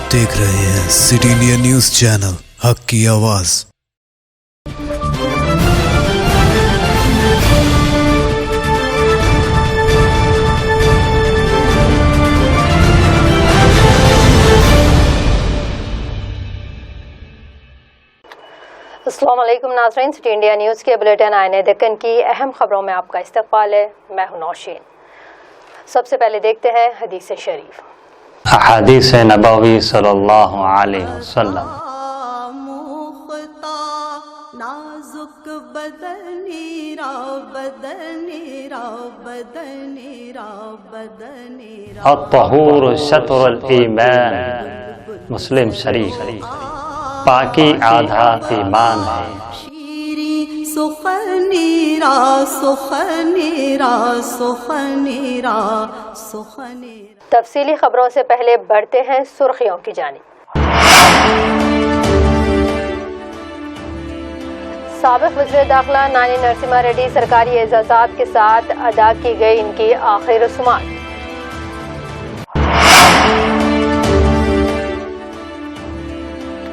आप देख रहे हैं सिटी इंडिया न्यूज चैनल, हक की आवाज। अस्सलाम वालेकुम नाज़रीन, सिटी इंडिया न्यूज़ के बुलेटिन आईने दक्कन की अहम खबरों में आपका इस्तकबाल है। मैं हूं नौशीन। सबसे पहले देखते हैं हदीस शरीफ। हदीस नबवी सल्लल्लाहु अलैहि वसल्लम। अत्तहूर शत्रुल ईमान, मुस्लिम शरीफ। पाकी आधा ईमान है। तफसीली खबरों से पहले बढ़ते हैं सुर्खियों की जानिब। साबिक वज़ीर दाखिला नानी नरसिम्हा रेड्डी सरकारी एजाज़ात के साथ अदा की गई इनकी आखिरी रस्मात।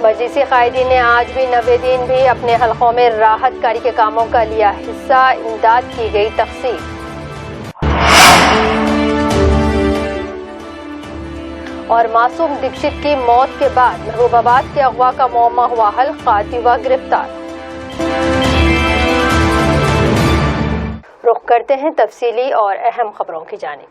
मजलिसी कायदीन ने आज भी 90 दिन भी अपने हलकों में राहत कारी के कामों का लिया हिस्सा, इमदाद की गई तक़सीम। और मासूम दीक्षित की मौत के बाद महबूबाबाद के अगवा का मुअम्मा हुआ हल, खातिबा गिरफ्तार। रुख करते हैं तफसीली और अहम खबरों की जानिब।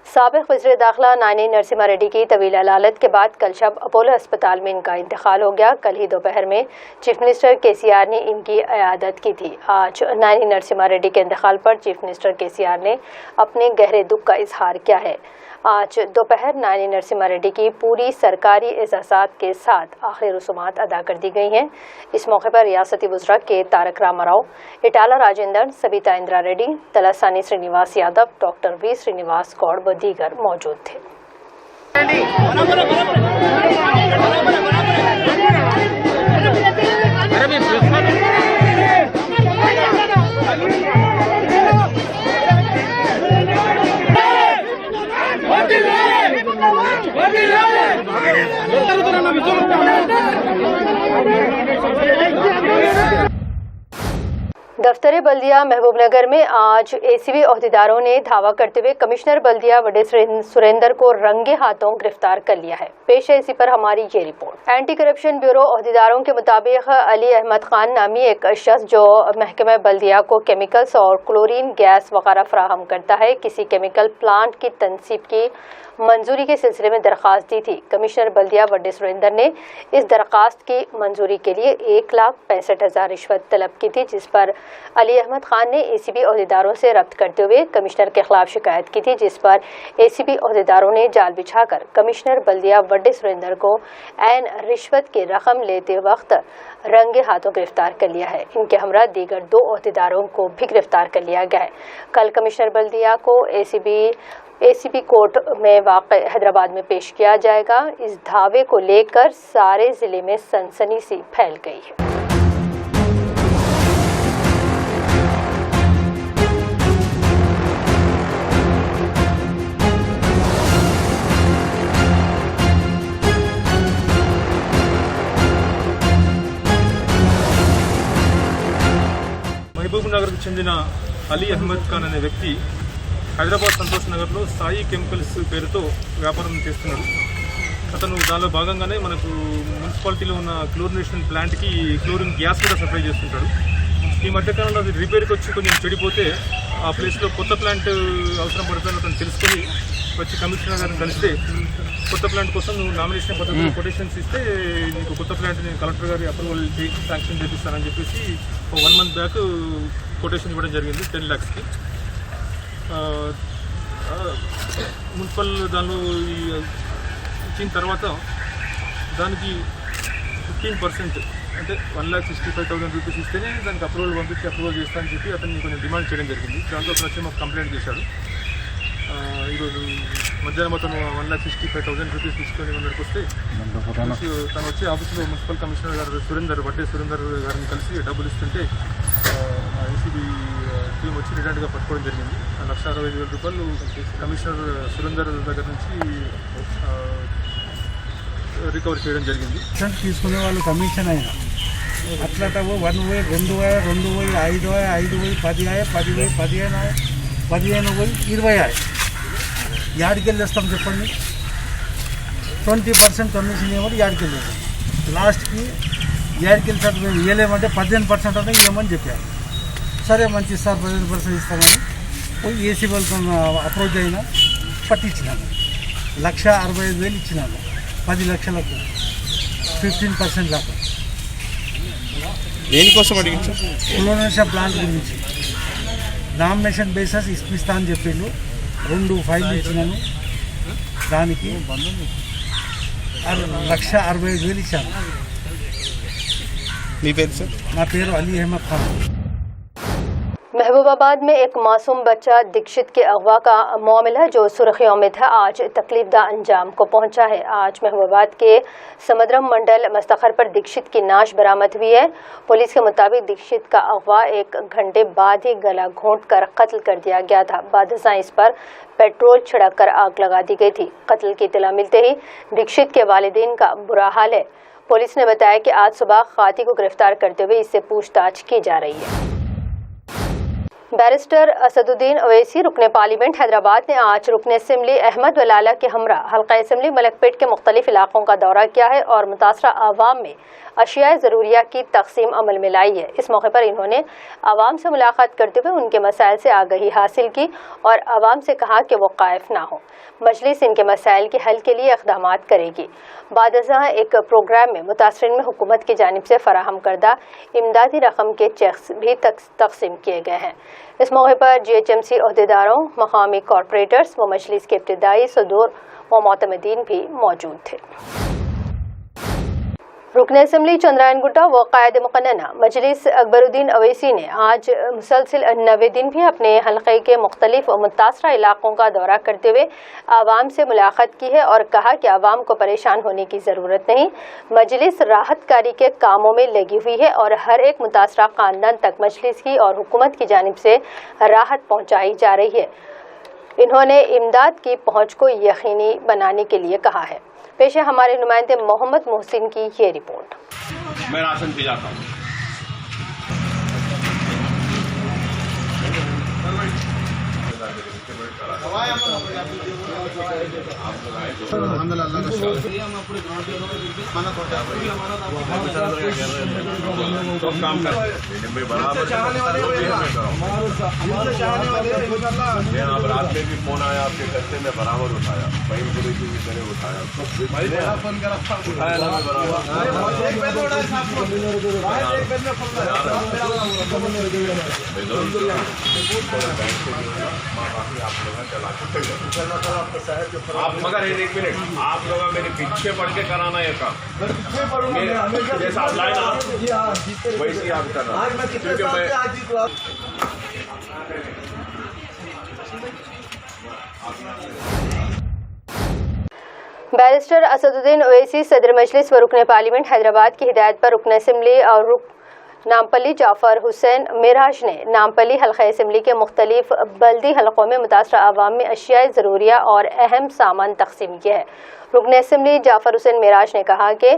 साबिक वज़ीर दाखिला नानी नरसिम्हा रेड्डी की तवील अलालत के बाद कल शब अपोलो अस्पताल में इनका इंतकाल हो गया। कल ही दोपहर में चीफ मिनिस्टर केसीआर ने इनकी इयादत की थी। आज नानी नरसिम्हा रेड्डी के इंतकाल पर चीफ मिनिस्टर केसीआर ने अपने गहरे दुख का इजहार किया है। आज दोपहर नानी नरसिम्हा रेड्डी की पूरी सरकारी एजाज़ात के साथ आखिरी रसूमात अदा कर दी गई हैं। इस मौके पर रियासती वज़रा के तारक रामाराव, इटाला राजेंद्रन, सबिता इंदिरा रेड्डी, तलासानी श्रीनिवास यादव, डॉक्टर वी श्रीनिवास गौड़ व दीगर मौजूद थे। दफ्तर बल्दिया महबूबनगर में आज एसीबी ओहदेदारों ने धावा करते हुए कमिश्नर बल्दिया वडे सुरेंद्र को रंगे हाथों गिरफ्तार कर लिया है। पेश है इसी पर हमारी ये रिपोर्ट। एंटी करप्शन ब्यूरो ओहदेदारों के मुताबिक अली अहमद खान नामी एक शख्स जो महकमा बल्दिया को केमिकल्स और क्लोरीन गैस वगैरह फराहम करता है, किसी केमिकल प्लांट की तनसीब की मंजूरी के सिलसिले में दरख्वास्त दी थी। कमिश्नर बल्दिया वडे सुरेंद्र ने इस दरख्वास्त की मंजूरी के लिए 1,65,000 रिश्वत तलब की थी, जिस पर अली अहमद खान ने एसीबी ओहदेदारों से रब्त करते हुए कमिश्नर के खिलाफ शिकायत की थी, जिस पर एसीबी ओहदेदारों ने जाल बिछाकर कमिश्नर बल्दिया वडे सुरेंद्र को ऐन रिश्वत की रकम लेते वक्त रंगे हाथों गिरफ्तार कर लिया है। इनके हमरा दीगर 2 ओहदेदारों को भी गिरफ्तार कर लिया गया है। कल कमिश्नर बल्दिया को एसीबी कोर्ट में वाक़ हैदराबाद में पेश किया जाएगा। इस धावे को लेकर सारे जिले में सनसनी सी फैल गई है। మహబూబ్ నగర్కు చెందిన అలీ అహ్మద్ ఖాన్ అనే వ్యక్తి హైదరాబాద్ సంతోష్ నగర్లో సాయి కెమికల్స్ పేరుతో వ్యాపారం చేస్తున్నాడు. అతను దానిలో భాగంగానే మనకు మున్సిపాలిటీలో ఉన్న క్లోరినేషన్ ప్లాంట్కి క్లోరిన్ గ్యాస్ కూడా సప్లై చేస్తుంటాడు. ఈ మధ్యకాలంలో అది రిపేర్కి వచ్చి కొంచెం చెడిపోతే ఆ ప్లేస్లో కొత్త ప్లాంట్ అవసరం పడుతుందని అతను తెలుసుకొని వచ్చి కమిషనర్ గారిని కలిస్తే కొత్త ప్లాంట్ కోసం నువ్వు నామినేషన్ పద్ధతిలో కొటేషన్స్ ఇస్తే నీకు కొత్త ప్లాంట్ నేను కలెక్టర్ గారి అప్రూవల్ శాంక్షన్ చేపిస్తానని చెప్పేసి 1 month బ్యాక్ కొటేషన్ ఇవ్వడం జరిగింది 10 lakhsకి. మున్సిపల్ దానిలో ఇచ్చిన తర్వాత దానికి 15% అంటే 1,65,000 రూపీస్ ఇస్తేనే దానికి అప్రూవల్ పంపించి అప్రూవల్ చేస్తానని చెప్పి అతన్ని కొంచెం డిమాండ్ చేయడం జరిగింది. దాంట్లో అతను వచ్చి మాకు కంప్లైంట్ చేశాడు. ఈరోజు మధ్యాహ్నం అతను 1,65,000 రూపీస్ తీసుకొని ఉన్నట్టుకు వస్తే తను వచ్చి ఆఫీసులో మున్సిపల్ కమిషనర్ గారు వడ్డే సురేందర్ గారిని కలిసి డబ్బులు ఇస్తుంటే ఏసీబీ టీం వచ్చి రిటర్న్గా పట్టుకోవడం జరిగింది. 1,60,60,000 రూపాయలు కమిషనర్ సురేందర్ దగ్గర నుంచి రికవర్ చేయడం జరిగింది. తీసుకునే వాళ్ళు కమిషన్ అయినా అట్లా 1 పోయి 2 పోయి 2 పోయి 5 పోయి 5 పోయి 10 ఆయే 10 పోయి 15 ఆయే 15 పోయి 20 ఆయే. యాడికి వెళ్ళేస్తాం చెప్పండి. 20% కమిషన్ ఇవ్వమని యాడికి వెళ్ళేస్తాం. లాస్ట్కి యాడికి వెళ్ళి మేము ఇవ్వలేమంటే 15% అంటే ఇవ్వమని చెప్పారు. సరే మంచి సార్ 15% ఇస్తామని పోయి ఏసీ వాళ్ళతో అప్రోచ్ అయినా పట్టించినాను. 1,65,000 ఇచ్చినాను. 10 లక్షలకు 15% దాకా. దేనికోసం అడిగించు? పులోనేషా ప్లాంట్ గురించి నామినేషన్ బేసెస్ ఇప్పిస్తా అని చెప్పిండు. 2 ఫైళ్ళు ఇచ్చినాను. దానికి 1,65,000 ఇచ్చాను. మీ పేరు సార్? నా పేరు అలీ అహ్మద్ ఖాన్. महबूबाबाद में एक मासूम बच्चा दीक्षित के अगवा का मामला जो सुर्खियों में था आज तकलीफदा अंजाम को पहुंचा है. आज महबूबाबाद के समद्रम मंडल मस्तखर पर दीक्षित की नाश बरामद हुई है. पुलिस के मुताबिक दीक्षित का अगवा 1 घंटे बाद ही गला घोंट कर कत्ल कर दिया गया था. बादशाह इस पर पेट्रोल छिड़क कर आग लगा दी गई थी. कत्ल की इत्तला मिलते ही दीक्षित के वालिदैन का बुरा हाल है. पुलिस ने बताया कि आज सुबह खाती को गिरफ्तार करते हुए इससे पूछताछ की जा रही है. बैरिस्टर असदुद्दीन ओवैसी रुकने पार्लियामेंट हैदराबाद ने आज रुकने असेंबली अहमद वलाला के हमरा हल्का असेंबली मलकपेट के मुख्तलिफ इलाकों का दौरा किया है और मुतासरा आवाम में अशियाए ज़रूरिया की तकसीम अमल में लाई है. इस मौके पर इन्होंने आवाम से मुलाकात करते हुए उनके मसाइल से आगाही हासिल की और आवाम से कहा कि वो कायफ ना हो. मजलिस इनके मसाइल के हल के लिए इक़दामात करेगी. बादशाह एक प्रोग्राम में मुतासरीन में हुकूमत की जानिब से फराहम करदा इमदादी रकम के चेक्स भी तकसीम किए गए हैं. इस मौके पर GHMC अहदेदारों, मकामी कॉरपोरेटर्स व मजलिस के इब्तिदाई सदूर व मोतमदीन भी मौजूद थे. रुकन असम्बली चंद्रायन गुट्टा व कायद मुक़न्नना मजलिस अकबरुद्दीन अवैसी ने आज मुसलसिल 90 दिन भी अपने हल्के के मुख्तलिफ व मुतासरा इलाकों का दौरा करते हुए आवाम से मुलाकात की है और कहा कि आवाम को परेशान होने की ज़रूरत नहीं. मजलिस राहतकारी के कामों में लगी हुई है और हर एक मुतासरा ख़ानदान तक मजलिस की और हुकूमत की जानिब से राहत पहुँचाई जा रही है. इन्होंने इमदाद की पहुँच को यकीनी बनाने के लिए कहा है. पेश है हमारे नुमाइंदे मोहम्मद मोहसिन की ये रिपोर्ट. मैं राशन भिजाता हूँ. अब रात में भी फोन आया आपके घर से, मैं बराबर उठाया. भाई पूरी चीज मैंने उठाया. आप मगर 1 मिनट, आप लोग मेरे पीछे पड़ के कराना ये काम. जैसा आप लाए ना वैसे आप करना. क्योंकि मैं बैरिस्टर असदुद्दीन ओवैसी सदर मजलिस व रुकन पार्लियामेंट हैदराबाद की हिदायत पर रुकन असम्बली और नामपल्ली जाफर हुसैन मिराज ने नामपल्ली हल्का असम्बली के मुख्तलिफ बल्दी हलकों में मुतासरा आवाम में अशियाए ज़रूरिया और अहम सामान तकसीम किया है. रुकन असम्बली जाफर हुसैन मिराज ने कहा कि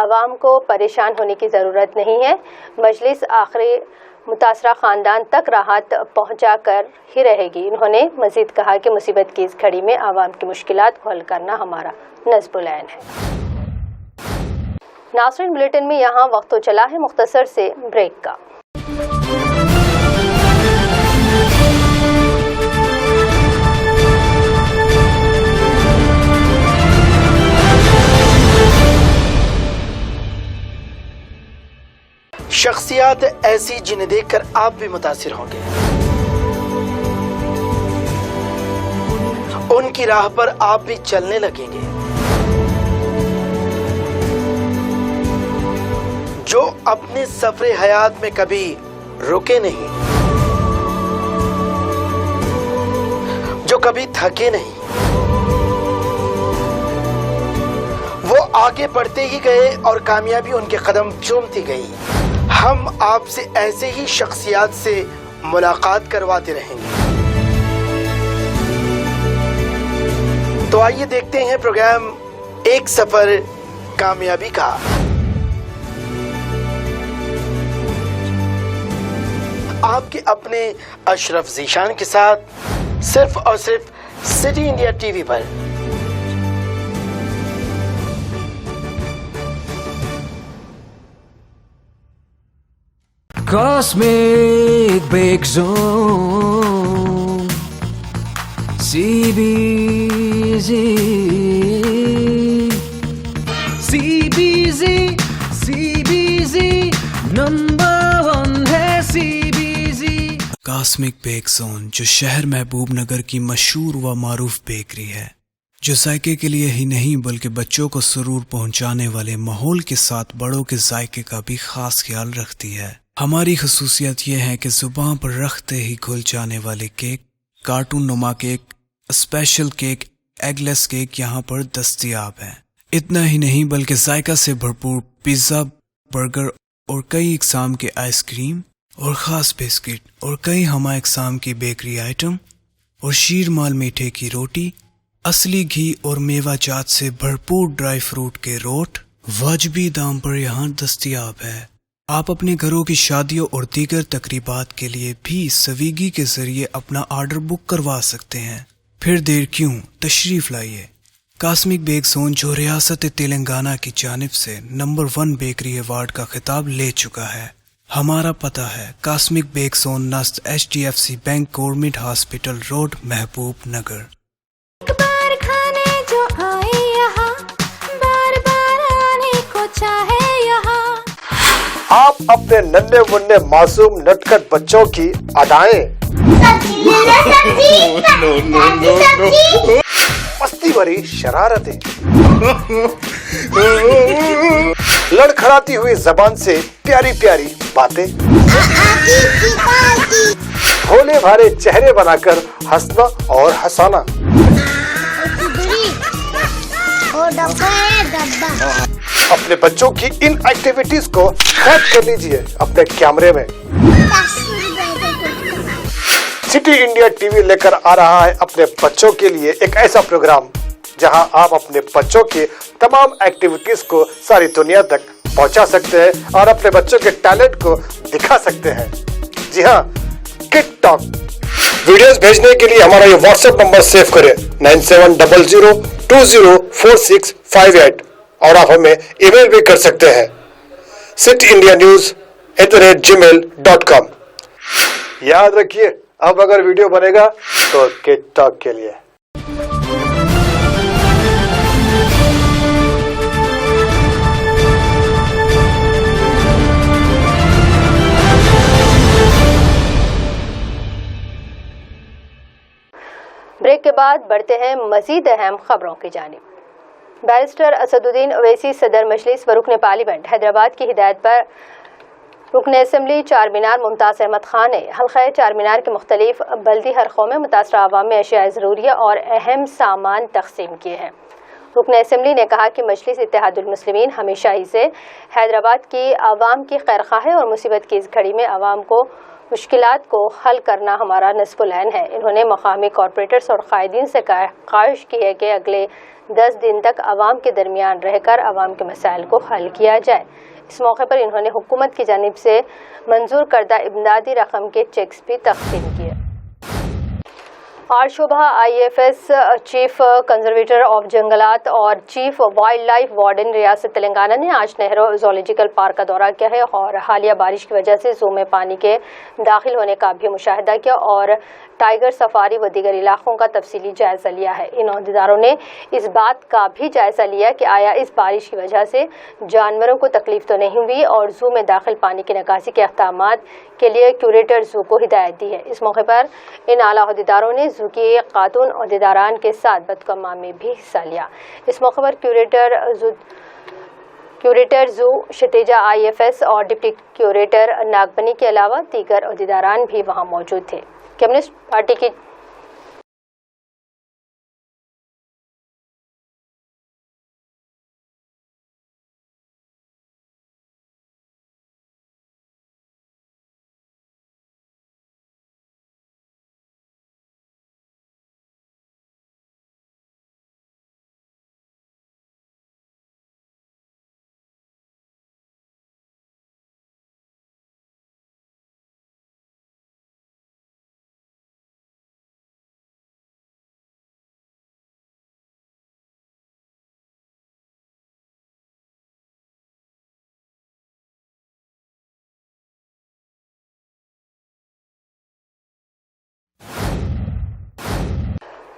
आवाम को परेशान होने की ज़रूरत नहीं है. मजलिस आखिरी मुतासरा ख़ानदान तक राहत पहुँचा कर ही रहेगी. इन्होंने मज़ीद कहा कि मुसीबत की इस घड़ी में आवाम की मुश्किलात को हल करना हमारा नज़्बुल ऐन है. नाज़रीन, बुलेटिन में यहाँ वक्त तो चला है मुख्तसर से ब्रेक का. शख्सियात ऐसी जिन्हें देखकर आप भी मुतासिर होंगे. उनकी राह पर आप भी चलने लगेंगे. जो अपने सफरे हयात में कभी रुके नहीं, जो कभी थके नहीं, वो आगे बढ़ते ही गए और कामयाबी उनके कदम चूमती गई. हम आपसे ऐसे ही शख्सियात से मुलाकात करवाते रहेंगे. तो आइए देखते हैं प्रोग्राम एक सफर कामयाबी का। आपके अपने अशरफ जीशान के साथ सिर्फ और सिर्फ सिटी इंडिया टीवी पर। Cosmic Big Zone CBZ number 1 है CBZ। कॉस्मिक बेक जोन जो शहर महबूब नगर की मशहूर व मारूफ बेकरी है, जो जायके के लिए ही नहीं बल्कि बच्चों को सुरूर पहुंचाने वाले माहौल के साथ बड़ों के जायके का भी खास ख्याल रखती है। हमारी खसूसियत यह है कि जुबान पर रखते ही घुल जाने वाले केक, कार्टून नुमा cake, special cake, eggless cake यहाँ पर दस्तयाब हैं। इतना ही नहीं बल्कि जायका से भरपूर पिज्ज़ा, बर्गर और कई इकसाम के आइसक्रीम और ख़ास बिस्किट और कई हमा इकसाम की बेकरी आइटम और शीरमाल मीठे की रोटी, असली घी और मेवा जात से भरपूर ड्राई फ्रूट के रोट वाजबी दाम पर यहाँ दस्तयाब है। आप अपने घरों की शादियों और दीगर तकरीबात के लिए भी स्विगी के जरिए अपना ऑर्डर बुक करवा सकते हैं। फिर देर क्यों, तशरीफ लाइए। कॉस्मिक बेक जोन जो रियासत तेलंगाना की जानिब से नंबर 1 बेकरी अवार्ड का खिताब ले चुका है। हमारा पता है कॉस्मिक बेक जोन नस्त HDFC bank government hospital road, महबूब नगर। एक बार खाने जो आए यहाँ, बार बार आने को चाहे यहाँ। आप अपने नन्हे मुन्ने मासूम नटखट बच्चों की अदाएं, मस्ती भरी शरारतें, लड़खड़ाती हुई जबान से प्यारी प्यारी बातें, भोले भाले चेहरे बनाकर हंसना और हंसाना। अपने बच्चों की इन एक्टिविटीज को कैद कर लीजिए अपने कैमरे में। सिटी इंडिया टीवी लेकर आ रहा है अपने बच्चों के लिए एक ऐसा प्रोग्राम जहां आप अपने बच्चों के तमाम एक्टिविटीज को सारी दुनिया तक पहुंचा सकते हैं और अपने बच्चों के टैलेंट को दिखा सकते हैं। जी हाँ, किड टॉक। वीडियोस भेजने के लिए हमारा ये व्हाट्सएप नंबर सेव करें 9700204658 और आप हमें ईमेल भी कर सकते हैं cityindianews@gmail.com। याद रखिए, अब अगर वीडियो बनेगा तो किड टॉक के लिए। ब्रेक के बाद बढ़ते हैं मजीद अहम खबरों की जानिब। बैरिस्टर असदुद्दीन ओवैसी सदर मजलिस व रुकन पार्लियामेंट हैदराबाद की हिदायत पर रुकन असम्बली चार मीनार मुमताज़ अहमद खान ने हल्क़ा चार मीनार के मुख्तलिफ बल्दी हरखों में मुतासरा आवाम में अशिया ज़रूरिया और अहम सामान तकसीम किए हैं। रुकन असम्बली ने कहा कि मजलिस इत्तेहादुल मुस्लिमीन हमेशा ही से हैदराबाद की आवाम की खैरख्वाह है और मुसीबत की इस घड़ी में आवाम को मुश्किलात को हल करना हमारा नस्बुल ऐन है। इन्होंने मकामी कॉरपोरेटर्स और कायदीन से ख्वाहिश की है कि अगले 10 दिन तक आवाम के दरमियान रहकर आवाम के मसाइल को हल किया जाए। इस मौके पर इन्होंने हुकूमत की जानिब से मंजूर करदा इमदादी रकम के चेक्स भी तकसीम किए। आज सुबह IFS चीफ कंजर्वेटर ऑफ जंगलात और चीफ वाइल्ड लाइफ वार्डन रियासत तेलंगाना ने आज नेहरू जूलॉजिकल पार्क का दौरा किया है और हालिया बारिश की वजह से ज़ू में पानी के दाखिल होने का भी मुशाहिदा किया और टाइगर सफारी व दीगर इलाकों का तफसीली जायज़ा लिया है। इन अहदेदारों ने इस बात का भी जायज़ा लिया कि आया इस बारिश की वजह से जानवरों को तकलीफ तो नहीं हुई और ज़ू में दाखिल पानी की निकासी के अहकामात के लिए क्यूरेटर ज़ू को हिदायत दी है। इस मौके पर इन आला अहदेदारों ने ज़ू की खातून अहदेदारान के साथ बदकम्मा में भी हिस्सा लिया। इस मौके पर क्यूरेटर ज़ू शतेजा IFS और डिप्टी क्यूरेटर नागबनी के अलावा दीगर अहदेदारान भी वहाँ मौजूद थे। कम्युनिस्ट पार्टी की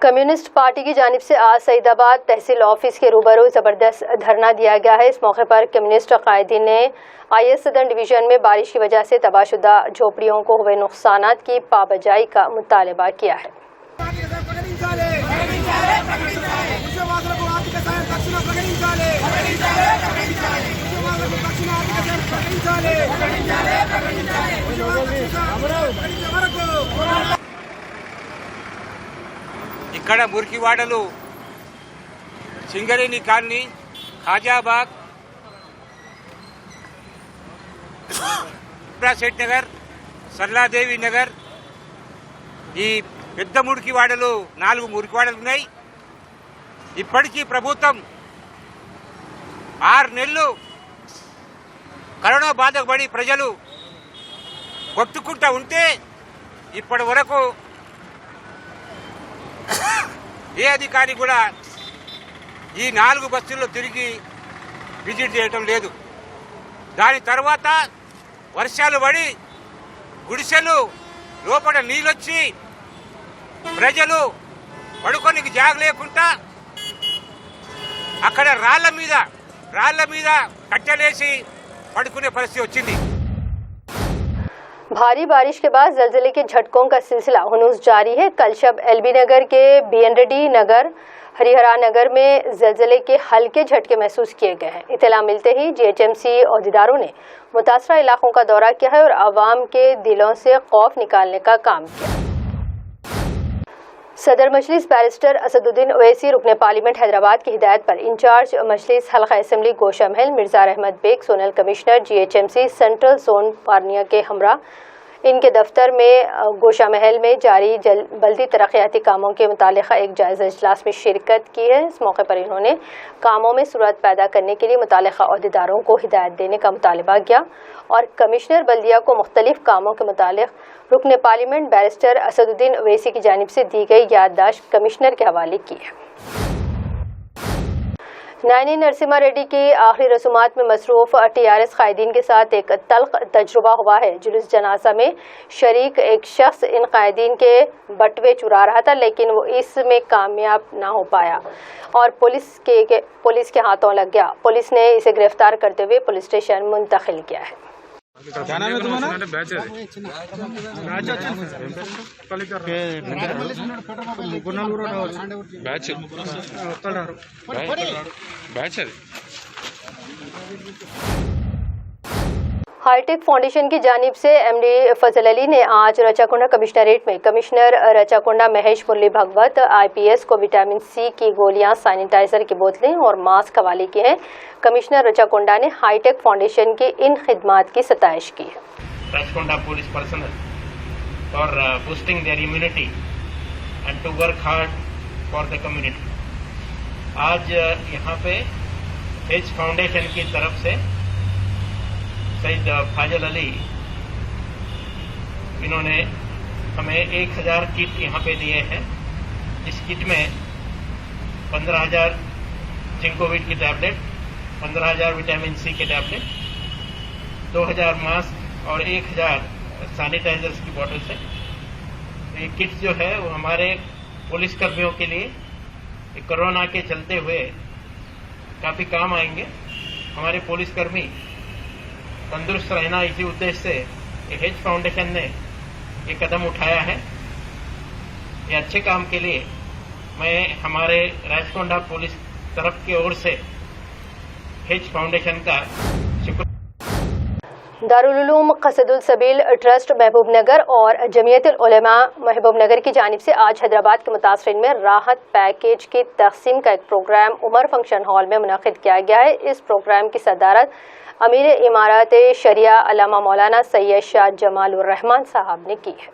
کمیونسٹ پارٹی کی جانب سے آج سعیدآباد تحصیل آفس کے روبرو زبردست دھرنا دیا گیا ہے۔ اس موقع پر کمیونسٹ قائدین نے آئی ایس صدر ڈویژن میں بارش کی وجہ سے تباہ شدہ جھوپڑیوں کو ہوئے نقصانات کی پابجائی کا مطالبہ کیا ہے۔ ఇక్కడ మురికివాడలు, సింగరేణి కాలనీ, ఖాజాబాగ్, సెట్ నగర్, సరళాదేవి నగర్, ఈ పెద్ద మురికివాడలు 4 మురికివాడలు ఉన్నాయి. ఇప్పటికీ ప్రభుత్వం 6 నెలలు కరోనా బాధకు పడి ప్రజలు కొట్టుకుంటూ ఉంటే ఇప్పటి వరకు ఏ అధికారి కూడా ఈ 4 బస్సుల్లో తిరిగి విజిట్ చేయటం లేదు. దాని తర్వాత వర్షాలు పడి గుడిసెలు లోపల నీళ్ళొచ్చి ప్రజలు పడుకోనికి జాగ లేకుండా అక్కడ రాళ్ల మీద కట్టెలేసి పడుకునే పరిస్థితి వచ్చింది. بھاری بارش کے بعد زلزلے کے جھٹکوں کا سلسلہ ہنوز جاری ہے۔ کل شب ایل بی نگر کے B N D Nagar, Harihara Nagar میں زلزلے کے ہلکے جھٹکے محسوس کیے گئے ہیں۔ اطلاع ملتے ہی جی ایچ ایم سی عہدیداروں نے متاثرہ علاقوں کا دورہ کیا ہے اور عوام کے دلوں سے خوف نکالنے کا کام کیا۔ صدر مجلس بیرسٹر اسد الدین اویسی رکن پارلیمنٹ حیدرآباد کی ہدایت پر انچارج مجلس حلقہ اسمبلی Gosha Mahal Mirza Ahmed Baig zonal commissioner G H M C central zone پارنیا کے ہمراہ ان کے دفتر میں گوشہ محل میں جاری بلدی ترقیاتی کاموں کے متعلقہ ایک جائزہ اجلاس میں شرکت کی ہے۔ اس موقع پر انہوں نے کاموں میں سرعت پیدا کرنے کے لیے متعلقہ عہدیداروں کو ہدایت دینے کا مطالبہ کیا اور کمشنر بلدیہ کو مختلف کاموں کے متعلق رکن پارلیمنٹ بیرسٹر اسد الدین اویسی کی جانب سے دی گئی یادداشت کمشنر کے حوالے کی ہے۔ نائنی نرسمہا ریڈی کی آخری رسومات میں مصروف ٹی آر ایس قائدین کے ساتھ ایک تلخ تجربہ ہوا ہے۔ جلوس جنازہ میں شریک ایک شخص ان قائدین کے بٹوے چرا رہا تھا، لیکن وہ اس میں کامیاب نہ ہو پایا اور پولیس کے ہاتھوں لگ گیا۔ پولیس نے اسے گرفتار کرتے ہوئے پولیس اسٹیشن منتقل کیا ہے۔ ہائی ٹیک فاؤنڈیشن کی جانب سے ایم ڈی فضل علی نے آج رچاکنڈا کمشنریٹ میں کمشنر رچاکنڈا مہیش مرلی بھگوت آئی پی ایس کو وٹامن سی کی گولیاں، سینیٹائزر کی بوتلیں اور ماسک حوالے کی ہیں۔ کمشنر رچاکنڈا نے ہائی ٹیک فاؤنڈیشن کی ان خدمات کی ستائش کی ہے۔ Rachakonda police personnel for boosting their immunity and to work hard for the community. آج یہاں پہ ایج فاؤنڈیشن کی طرف سے سید فاضل علی انہوں نے ہمیں 1000 کٹ یہاں پہ دیے ہیں۔ اس کٹ میں 15,000 زنکوویٹ کی ٹیبلٹ، 15,000 وٹامن سی کے ٹیبلٹ، 2,000 ماسک اور 1,000 سینیٹائزرز کی بوٹلس ہیں۔ یہ کٹ جو ہے وہ ہمارے پولیس کرمیوں کے لیے کورونا کے چلتے ہوئے کافی کام آئیں گے۔ ہمارے پولیس کرمی تندرست رہنا، اسی ادیش سے ہیج فاؤنڈیشن نے یہ قدم اٹھایا ہے۔ یہ اچھے کام کے لیے میں ہمارے راجکونڈا پولیس طرف کی اور سے ہیج فاؤنڈیشن کا شکر۔ دارالعلوم قصد السبیل ٹرسٹ محبوب نگر اور جمعیت العلماء محبوب نگر کی جانب سے آج حیدرآباد کے متاثرین میں راحت پیکیج کی تقسیم کا ایک پروگرام عمر فنکشن ہال میں منعقد کیا گیا ہے۔ اس پروگرام کی صدارت امیر امارات شریعہ علامہ مولانا سید شاہ جمال الرحمان صاحب نے کی ہے۔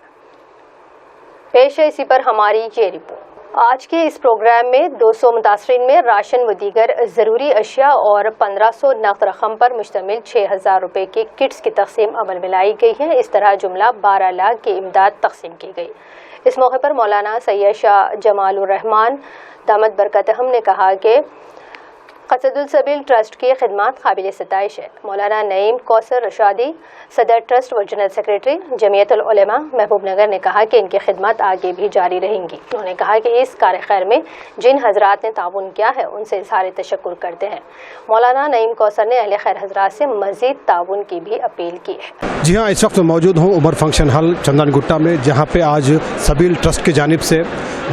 پیش ہے اسی پر ہماری یہ رپورٹ۔ آج کے اس پروگرام میں 200 متاثرین میں راشن و دیگر ضروری اشیاء اور 1500 نقد رقم پر مشتمل 6000 روپے کی کٹس کی تقسیم عمل میں لائی گئی ہے۔ اس طرح جملہ 12 لاکھ کی امداد تقسیم کی گئی۔ اس موقع پر مولانا سید شاہ جمال الرحمان دامت برکاتہم نے کہا کہ قصد السبیل ٹرسٹ کی خدمات قابل ستائش ہے. مولانا نعیم کوثر رشادی صدر ٹرسٹ و جنرل سیکریٹری جمعیت العلماء محبوب نگر نے کہا کہ ان کی خدمات آگے بھی جاری رہیں گی. انہوں نے کہا کہ اس کار خیر میں جن حضرات نے تعاون کیا ہے ان سے اظہار تشکر کرتے ہیں. مولانا نعیم کوثر نے اہل خیر حضرات سے مزید تعاون کی بھی اپیل کی ہے. جی ہاں، اس وقت موجود ہوں عمر فنکشن ہال چندن گٹا میں، جہاں پہ آج سبیل ٹرسٹ کی جانب سے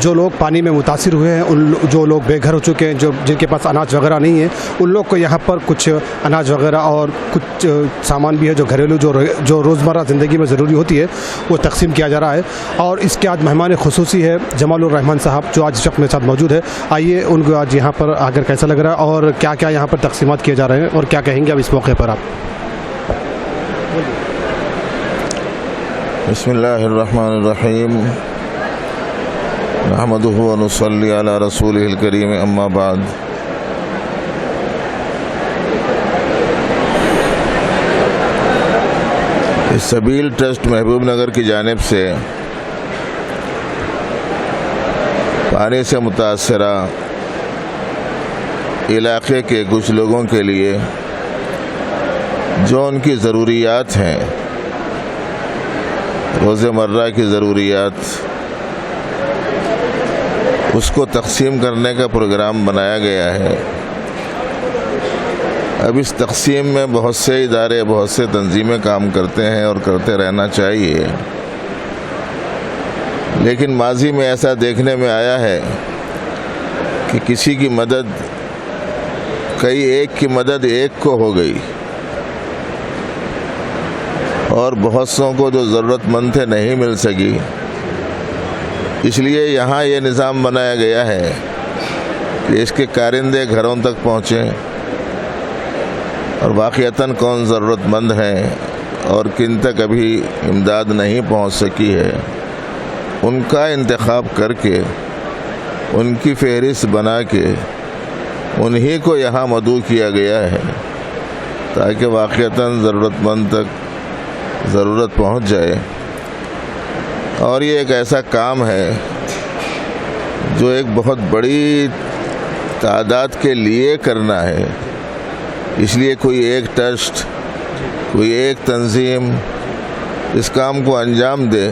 جو لوگ پانی میں متاثر ہوئے ہیں، جو لوگ بے گھر ہو چکے ہیں، جن کے پاس اناج وغیرہ نہیں ہے، ان لوگ کو یہاں پر کچھ اناج وغیرہ اور کچھ سامان بھی ہے جو گھریلو جو روزمرہ زندگی میں ضروری ہوتی ہے وہ تقسیم کیا جا رہا ہے. اور اس کے آج مہمان خصوصی ہے جمال الرحمان صاحب جو آج اس وقت میرے ساتھ موجود ہے. آئیے ان کو آج یہاں پر آ کر کیسا لگ رہا ہے اور کیا کیا یہاں پر تقسیمات کیے جا رہے ہیں اور کیا کہیں گے اب اس موقع پر آپ. بسم اللہ الرحمن الرحیم نحمدہ و نصلی علی رسولہ الکریم اما بعد. سبیل ٹرسٹ محبوب نگر کی جانب سے پانی سے متاثرہ علاقے کے کچھ لوگوں کے لیے جو ان کی ضروریات ہیں، روزمرہ کی ضروریات، اس کو تقسیم کرنے کا پروگرام بنایا گیا ہے. اب اس تقسیم میں بہت سے ادارے، بہت سے تنظیمیں کام کرتے ہیں اور کرتے رہنا چاہیے، لیکن ماضی میں ایسا دیکھنے میں آیا ہے کہ کسی کی مدد ایک کی مدد ایک کو ہو گئی اور بہت سوں کو جو ضرورت مند تھے نہیں مل سکی. اس لیے یہاں یہ نظام بنایا گیا ہے کہ اس کے کارندے گھروں تک پہنچیں اور واقعتاً کون ضرورت مند ہیں اور کن تک ابھی امداد نہیں پہنچ سکی ہے، ان کا انتخاب کر کے، ان کی فہرست بنا کے انہی کو یہاں مدعو کیا گیا ہے تاکہ واقعتاً ضرورت مند تک ضرورت پہنچ جائے. اور یہ ایک ایسا کام ہے جو ایک بہت بڑی تعداد کے لیے کرنا ہے. اس لیے کوئی ایک ٹرسٹ، کوئی ایک تنظیم اس کام کو انجام دے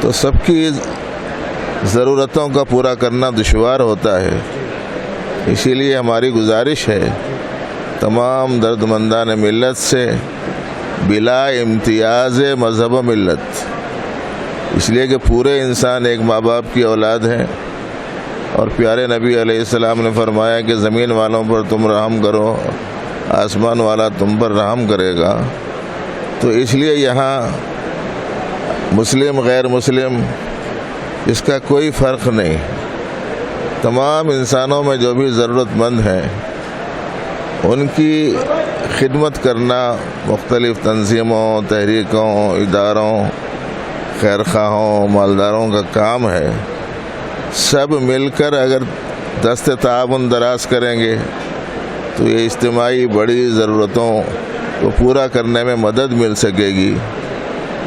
تو سب کی ضرورتوں کا پورا کرنا دشوار ہوتا ہے. اسی لیے ہماری گزارش ہے تمام درد مندان ملت سے بلا امتیاز مذہب و ملت، اس لیے کہ پورے انسان ایک ماں باپ کی اولاد ہیں اور پیارے نبی علیہ السلام نے فرمایا کہ زمین والوں پر تم رحم کرو، آسمان والا تم پر رحم کرے گا. تو اس لیے یہاں مسلم غیر مسلم اس کا کوئی فرق نہیں، تمام انسانوں میں جو بھی ضرورت مند ہیں ان کی خدمت کرنا مختلف تنظیموں، تحریکوں، اداروں، خیرخواہوں، مالداروں کا کام ہے. سب مل کر اگر دست تعاون دراز کریں گے تو یہ اجتماعی بڑی ضرورتوں کو پورا کرنے میں مدد مل سکے گی.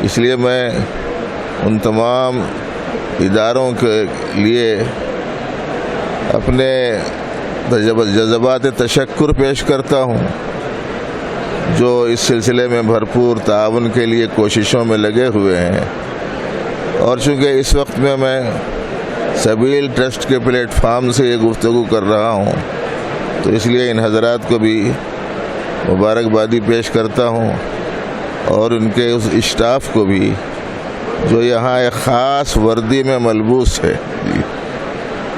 اس لیے میں ان تمام اداروں کے لیے اپنے جذبات تشکر پیش کرتا ہوں جو اس سلسلے میں بھرپور تعاون کے لیے کوششوں میں لگے ہوئے ہیں. اور چونکہ اس وقت میں سبیل ٹرسٹ کے پلیٹ فارم سے یہ گفتگو کر رہا ہوں تو اس لیے ان حضرات کو بھی مبارکبادی پیش کرتا ہوں اور ان کے اس اسٹاف کو بھی جو یہاں ایک خاص وردی میں ملبوس ہے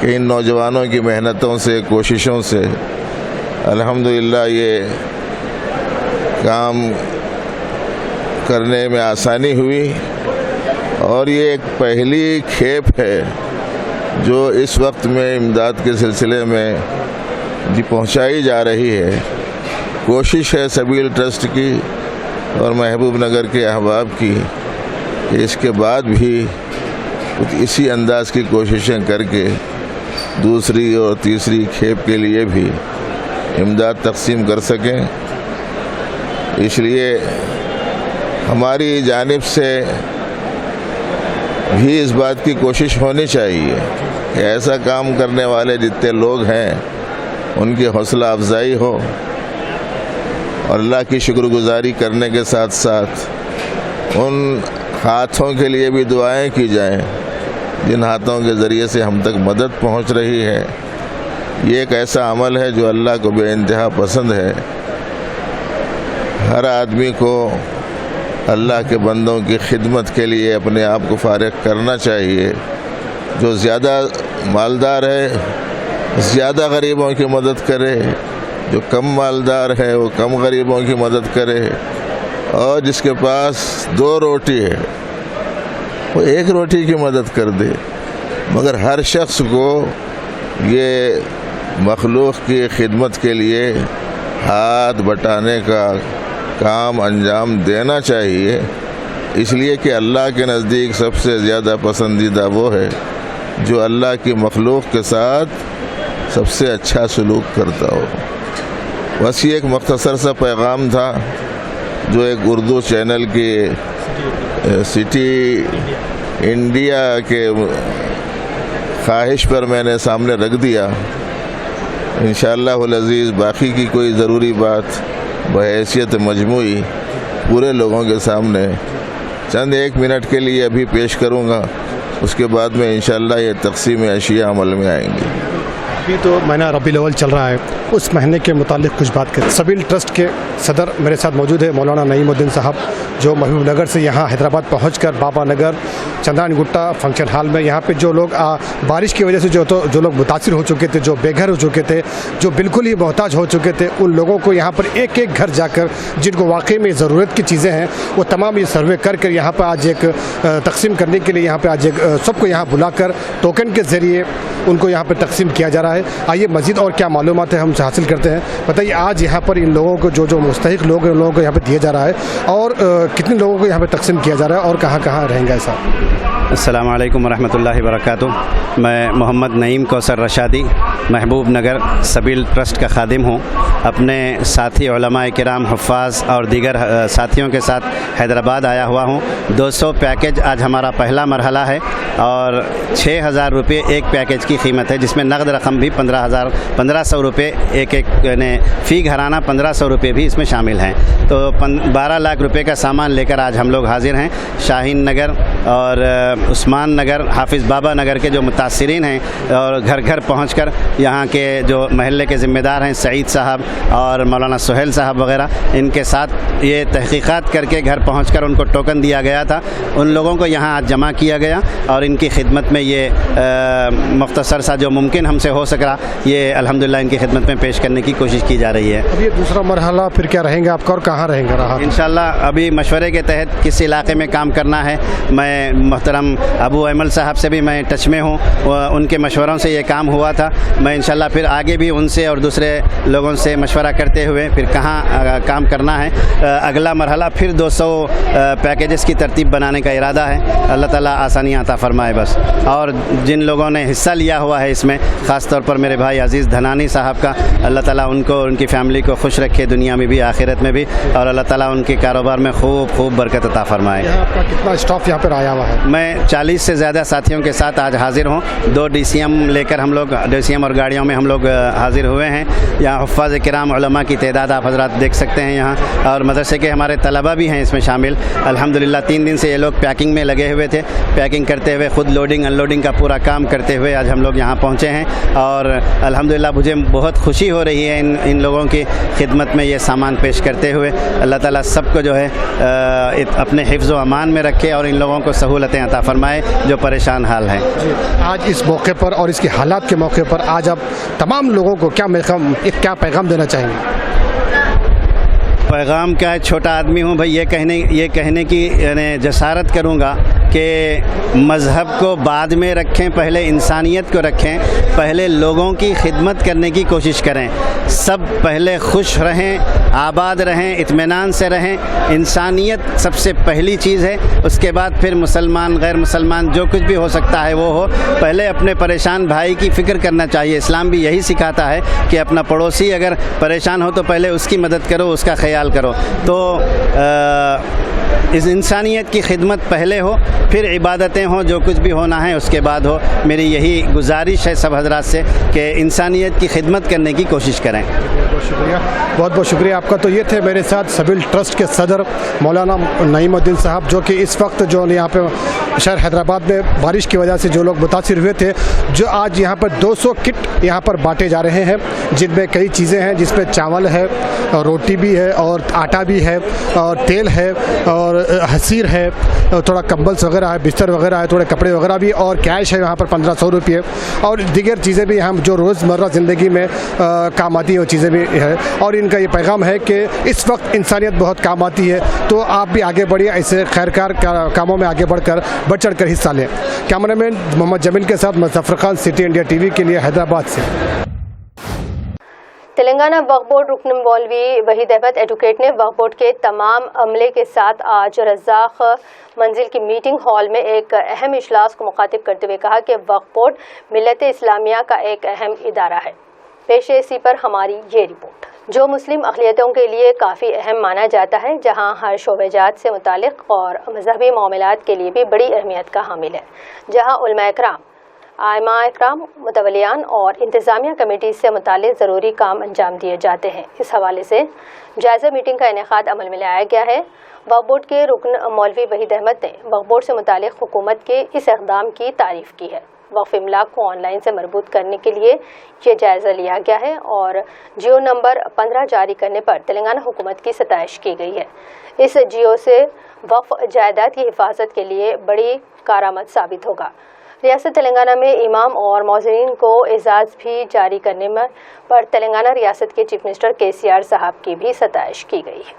کہ ان نوجوانوں کی محنتوں سے، کوششوں سے الحمدللہ یہ کام کرنے میں آسانی ہوئی. اور یہ ایک پہلی کھیپ ہے جو اس وقت میں امداد کے سلسلے میں پہنچائی جا رہی ہے. کوشش ہے سبیل ٹرسٹ کی اور محبوب نگر کے احباب کی کہ اس کے بعد بھی اسی انداز کی کوششیں کر کے دوسری اور تیسری کھیپ کے لیے بھی امداد تقسیم کر سکیں. اس لیے ہماری جانب سے بھی اس بات کی کوشش ہونی چاہیے کہ ایسا کام کرنے والے جتنے لوگ ہیں ان کی حوصلہ افزائی ہو اور اللہ کی شکر گزاری کرنے کے ساتھ ساتھ ان ہاتھوں کے لیے بھی دعائیں کی جائیں جن ہاتھوں کے ذریعے سے ہم تک مدد پہنچ رہی ہے. یہ ایک ایسا عمل ہے جو اللہ کو بے انتہا پسند ہے. ہر آدمی کو اللہ کے بندوں کی خدمت کے لیے اپنے آپ کو فارغ کرنا چاہیے. جو زیادہ مالدار ہے زیادہ غریبوں کی مدد کرے، جو کم مالدار ہے وہ کم غریبوں کی مدد کرے، اور جس کے پاس 2 روٹی ہے وہ 1 روٹی کی مدد کر دے. مگر ہر شخص کو یہ مخلوق کی خدمت کے لیے ہاتھ بٹانے کا کام انجام دینا چاہیے، اس لیے کہ اللہ کے نزدیک سب سے زیادہ پسندیدہ وہ ہے جو اللہ کی مخلوق کے ساتھ سب سے اچھا سلوک کرتا ہو. بس یہ ایک مختصر سا پیغام تھا جو ایک اردو چینل کی سٹی انڈیا کے خواہش پر میں نے سامنے رکھ دیا. انشاءاللہ العزیز باقی کی کوئی ضروری بات بحیثیت مجموعی پورے لوگوں کے سامنے چند 1 منٹ کے لیے ابھی پیش کروں گا. اس کے بعد میں انشاءاللہ یہ تقسیم اشیاء عمل میں آئیں گی. ابھی تو مہینہ ربیع الاول چل رہا ہے، اس مہینے کے متعلق کچھ بات کریں. سبیل ٹرسٹ کے صدر میرے ساتھ موجود ہے مولانا نعیم الدین صاحب، جو محبوب نگر سے یہاں حیدرآباد پہنچ کر بابا نگر چندران گٹا فنکشن ہال میں یہاں پہ جو لوگ بارش کی وجہ سے جو لوگ متاثر ہو چکے تھے، جو بے گھر ہو چکے تھے، جو بالکل ہی محتاج ہو چکے تھے، ان لوگوں کو یہاں پر ایک گھر جا کر جن کو واقعی میں ضرورت کی چیزیں ہیں وہ تمام یہ سروے کر یہاں پر آج ایک تقسیم کرنے کے لیے یہاں پہ آج ایک سب کو یہاں بلا کر ٹوکن کے ذریعے ان کو یہاں پہ تقسیم کیا جا رہا ہے. آئیے مزید اور کیا معلومات ہے ہم سے حاصل کرتے ہیں. بتائیے آج یہاں پر ان لوگوں کو جو مستحق لوگ ہیں ان لوگوں کو یہاں پہ دیا جا رہا ہے، اور کتنے لوگوں کو یہاں پہ تقسیم کیا جا رہا ہے اور کہاں کہاں رہیں گا ایسا. السلام علیکم ورحمۃ اللہ وبرکاتہ. میں محمد نعیم کوثر رشادی محبوب نگر سبیل ٹرسٹ کا خادم ہوں. اپنے ساتھی علماء کرام، حفاظ اور دیگر ساتھیوں کے ساتھ حیدرآباد آیا ہوا ہوں. 200 پیکج آج ہمارا پہلا مرحلہ ہے اور 6000 روپے ایک پیکج کی قیمت ہے، جس میں نقد رقم بھی 1500 روپے ایک یعنی فی گھرانہ 1500 روپے بھی اس میں شامل ہیں. تو 12 لاکھ روپے کا سامان لے کر آج ہم لوگ حاضر ہیں. شاہین نگر اور عثمان نگر، حافظ بابا نگر کے جو متاثرین ہیں، اور گھر گھر پہنچ کر یہاں کے جو محلے کے ذمہ دار ہیں سعید صاحب اور مولانا سہیل صاحب وغیرہ، ان کے ساتھ یہ تحقیقات کر کے گھر پہنچ کر ان کو ٹوکن دیا گیا تھا. ان لوگوں کو یہاں آج جمع کیا گیا اور ان کی خدمت میں یہ مختصر سا جو ممکن ہم سے ہو سکا یہ الحمدللہ ان کی خدمت میں پیش کرنے کی کوشش کی جا رہی ہے. اب یہ دوسرا مرحلہ پھر کیا رہیں گا آپ کا اور کہاں رہیں گا؟ انشاءاللہ ابھی مشورے کے تحت کس علاقے میں کام کرنا ہے. میں محترم ابو ایمل صاحب سے بھی میں ٹچ میں ہوں، ان کے مشوروں سے یہ کام ہوا تھا. میں انشاءاللہ پھر آگے بھی ان سے اور دوسرے لوگوں سے مشورہ کرتے ہوئے پھر کہاں کام کرنا ہے. اگلا مرحلہ پھر 200 پیکیجز کی ترتیب بنانے کا ارادہ ہے. اللہ تعالیٰ آسانیاں عطا فرمائے بس. اور جن لوگوں نے حصہ لیا ہوا ہے اس میں، خاص طور پر میرے بھائی عزیز دھنانی صاحب کا، اللہ تعالیٰ ان کو ان کی فیملی کو خوش رکھے دنیا میں بھی آخرت میں بھی، اور اللہ تعالیٰ ان کے کاروبار میں خوب برکت عطا فرمائے. آپ کا کتنا اسٹاف یہاں پر آیا ہوا ہے؟ میں 40 سے زیادہ ساتھیوں کے ساتھ آج حاضر ہوں. 2 DCM لے کر ہم لوگ DCM اور گاڑیوں میں ہم لوگ حاضر ہوئے ہیں. یہاں حفاظ کرام علماء کی تعداد آپ حضرات دیکھ سکتے ہیں یہاں، اور مدرسے کے ہمارے طلبہ بھی ہیں اس میں شامل. الحمدللہ 3 دن سے یہ لوگ پیکنگ میں لگے ہوئے تھے، پیکنگ کرتے ہوئے خود لوڈنگ ان لوڈنگ کا پورا کام کرتے ہوئے آج ہم لوگ یہاں پہنچے ہیں. اور الحمدللہ مجھے بہت خوشی ہو رہی ہے ان لوگوں کی خدمت میں یہ سامان پیش کرتے ہوئے. اللہ تعالیٰ سب کو جو ہے اپنے حفظ و امان میں رکھے اور ان لوگوں کو سہولتیں عطا فرمائے جو پریشان حال ہیں. آج اس موقع پر اور اس کے حالات کے موقع پر آج آپ تمام لوگوں کو کیا پیغام دینا چاہیں گے؟ پیغام کا ہے، چھوٹا آدمی ہوں بھائی، یہ کہنے کی یعنی جسارت کروں گا کہ مذہب کو بعد میں رکھیں، پہلے انسانیت کو رکھیں، پہلے لوگوں کی خدمت کرنے کی کوشش کریں. سب پہلے خوش رہیں، آباد رہیں، اطمینان سے رہیں. انسانیت سب سے پہلی چیز ہے، اس کے بعد پھر مسلمان غیر مسلمان جو کچھ بھی ہو سکتا ہے وہ ہو. پہلے اپنے پریشان بھائی کی فکر کرنا چاہیے. اسلام بھی یہی سکھاتا ہے کہ اپنا پڑوسی اگر پریشان ہو تو پہلے اس کی مدد کرو، اس کا خیال کرو. تو इस इंसानियत की खिदमत पहले हो, फिर इबादतें हों, जो कुछ भी होना है उसके बाद हो। मेरी यही गुजारिश है सब हजरात से कि इंसानियत की खिदमत करने की कोशिश करें। बहुत बहुत शुक्रिया आपका। तो ये थे मेरे साथ सबिल ट्रस्ट के सदर मौलाना नईमुद्दीन साहब, जो कि इस वक्त जो यहाँ पे शहर हैदराबाद में बारिश की वजह से जो लोग मुतासिर हुए थे, जो आज यहाँ पर 200 किट यहाँ पर बांटे जा रहे हैं, जिनमें कई चीज़ें हैं, जिसमें चावल है और रोटी भी है और आटा भी है और तेल है और हसीर है और थोड़ा कंबल्स वगैरह है, बिस्तर वगैरह है, थोड़े कपड़े वगैरह भी, और कैश है यहाँ पर 1500 रुपये और दीगर चीज़ें भी हम जो रोज़मर्रा ज़िंदगी में काम आती हैं वो चीज़ें भी है। और इनका ये पैगाम है कि इस वक्त इंसानियत बहुत काम आती है, तो आप भी आगे बढ़िए, ऐसे खैरकार कामों में आगे बढ़कर बढ़ चढ़ कर हिस्सा लें। कैमरामैन मोहम्मद जमील के साथ Muzaffar Khan, city India TV के लिए हैदराबाद से। तेलंगाना वक्फ बोर्ड रुकन मौलवी वहीद अहमद एडवोकेट ने वक्फ बोर्ड के तमाम अमले के साथ आज रज़ाक मंजिल की मीटिंग हॉल में एक अहम इजलास को मुखातिब करते हुए कहा कि वक्फ बोर्ड मिल्लत इस्लामिया का एक अहम इदारा है। पेश है इसी पर हमारी ये रिपोर्ट, जो मुस्लिम अक़लियतों के लिए काफ़ी अहम माना जाता है, जहां हर शोबेजात से मुतालिक और मजहबी मामलात के लिए भी बड़ी अहमियत का हामिल है, जहां उलमा इकराम, आइमा इकराम, मुतवलियान और इंतज़ामिया कमेटी से मुतालिक ज़रूरी काम अंजाम दिए जाते हैं। इस हवाले से जायज़ा मीटिंग का इनेकाद अमल में लाया गया है। वक्फ बोर्ड के रुकन मौलवी वहीद अहमद ने वक्फ बोर्ड से मुतालिक हुकूमत के इस इक़दाम की तारीफ़ की है। वक्फ इमलाक को ऑनलाइन से मरबूत करने के लिए ये जायज़ा लिया गया है और जियो नंबर 15 जारी करने पर तेलंगाना हुकूमत की सताइश की गई है। इस जियो से वक्फ जायदाद की हिफाजत के लिए बड़ी कारामद साबित होगा। रियासत तेलंगाना में इमाम और मौज़िनीन को एजाज़ भी जारी करने में पर तेलंगाना रियासत के चीफ मिनिस्टर KCR साहब की भी सताइश की गई है।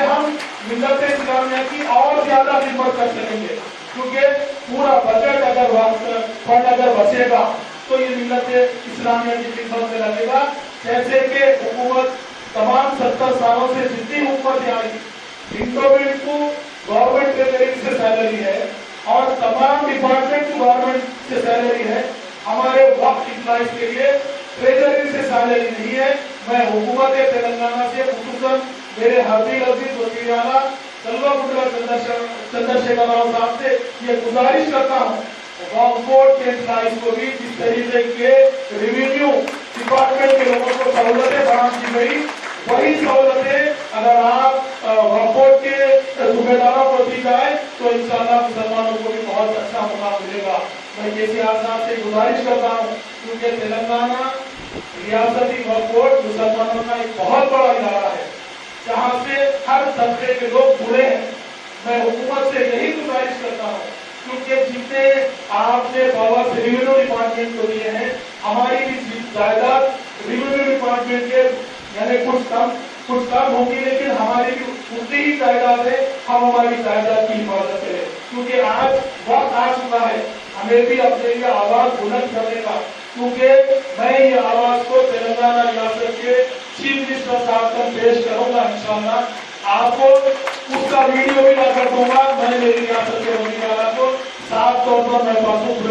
हम मिल्लत इस्लामिया की और ज्यादा खिदमत कर सकेंगे, क्योंकि पूरा बजट अगर फंड अगर बचेगा तो ये मिल्लत इस्लामिया की खिदमत में लगेगा। जैसे कि हुकूमत तमाम 70 सालों से जितनी हुकूमतें आई, इंटोमेंट को गवर्नमेंट ट्रेजरी से सैलरी है और तमाम डिपार्टमेंट को गवर्नमेंट से सैलरी है। हमारे वक्फ इम्प्लॉइज के लिए ट्रेजरी से सैलरी नहीं है। मैं हुकूमत तेलंगाना से खुसूसन मेरे हरदील अजीज वज़ीर आला कल्वाकुंडला चंद्रशेखर राव साहब से ये गुजारिश करता हूँ, वक्फ बोर्ड के एम्प्लॉइज को भी जिस तरीके के रेवेन्यू डिपार्टमेंट के लोगों को सहूलतें फराहम की गई, वही सहूलतें अगर आप वक्फ बोर्ड के सूबेदारों को दी जाए तो इंशाअल्लाह मुसलमानों को भी बहुत अच्छा मौका मिलेगा। मैं KCR साहब से गुजारिश करता हूँ, क्योंकि तेलंगाना रियासती वक्फ बोर्ड मुसलमानों का एक बहुत बड़ा इदारा है, जहाँ से हर तबके के लोग जुड़े हैं। मैं हुकूमत से यही गुजारिश करता हूँ, क्योंकि जितने आपने पावर रेवेन्यू डिपार्टमेंट को दिए हैं, हमारी भी जायदाद रेवेन्यू डिपार्टमेंट के यानी कुछ कम होगी, लेकिन हमारी भी उतनी ही जायदाद है। हम हमारी जायदाद की हिफाजत करें, क्योंकि आज वक्त आ चुका है हमें भी अपने लिए आवाज बुलंद करने का, क्योंकि मैं ये आवाज को तेलंगाना रियासत के चीफ मिनिस्टर साहब तक पेश करूंगा। इंशाअल्लाह आपको उसका वीडियो भी लाकर दूंगा। मैंने मेरी रियासत के वज़ीर आला को साफ तौर पर मैं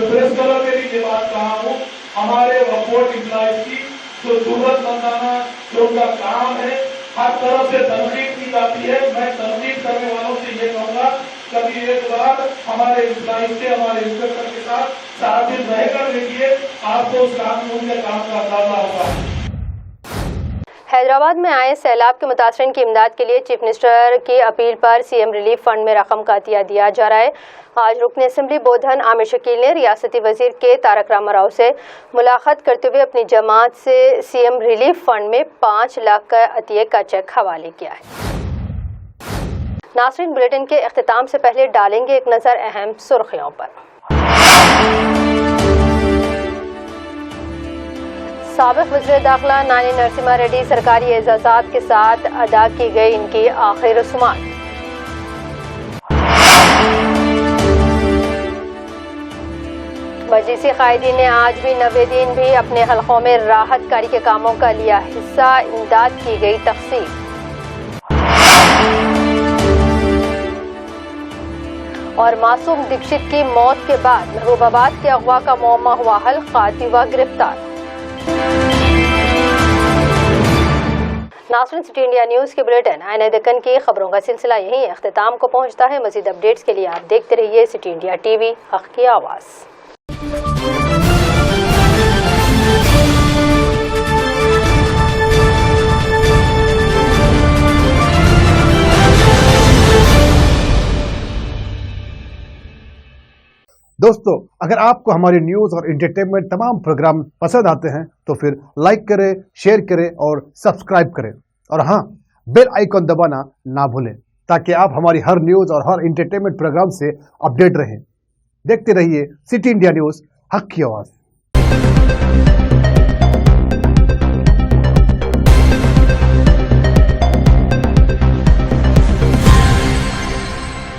प्रेस कलर में भी ये बात कहा हूँ, हमारे वक्फ बोर्ड इम्प्लॉइज की जो जरूरतमंदाना जो उनका काम है, हर तरफ से तनकीद की जाती है। मैं तनकीद करने वालों से ये कहूँगा, कभी एक बार हमारे इम्प्लॉइज से, हमारे इंस्पेक्टर के साथ 7 दिन रहकर देखिए, आपको उस काम में उनके काम का अंदाजा होगा। हैदराबाद में आए सैलाब के मुतासरीन की इमदाद के लिए चीफ मिनिस्टर की अपील पर CM रिलीफ फंड में रकम का अतिया दिया जा रहा है। आज रुकन असम्बली बोधन आमिर शकील ने रियासती वजीर के तारक रामाराव से मुलाकात करते हुए अपनी जमात से CM रिलीफ फंड में 5 लाख का अतिये का चेक हवाले किया है। नाज़रीन, बुलेटिन के इख्तिताम से पहले डालेंगे एक नज़र अहम सुर्खियों पर। साबिक़ वज़ीर दाखिला नानी नरसिम्हा रेड्डी सरकारी एजाज़ात के साथ अदा की गई इनकी आखिरी रस्मात। मजलिसी कायदीन ने आज भी 90 दिन भी अपने हलकों में राहत कारी के कामों का लिया हिस्सा, इमदाद की गई तक़सीम। और मासूम दीक्षित की मौत के बाद महबूबाबाद के अगवा का मुअम्मा हुआ हल, कातिल हुआ गिरफ्तार। नाज़रीन, सिटी इंडिया न्यूज़ के बुलेटिन आईने दक्कन की खबरों का सिलसिला यहीं अख्तिताम को पहुंचता है। मज़ीद अपडेट्स के लिए आप देखते रहिए सिटी इंडिया टीवी, हक़ की आवाज़। दोस्तों, अगर आपको हमारी न्यूज़ और एंटरटेनमेंट तमाम प्रोग्राम पसंद आते हैं तो फिर लाइक करें, शेयर करें और सब्सक्राइब करें, और हाँ, बेल आइकन दबाना ना भूलें ताकि आप हमारी हर न्यूज़ और हर एंटरटेनमेंट प्रोग्राम से अपडेट रहें। देखते रहिए सिटी इंडिया न्यूज़, हक़ की आवाज़।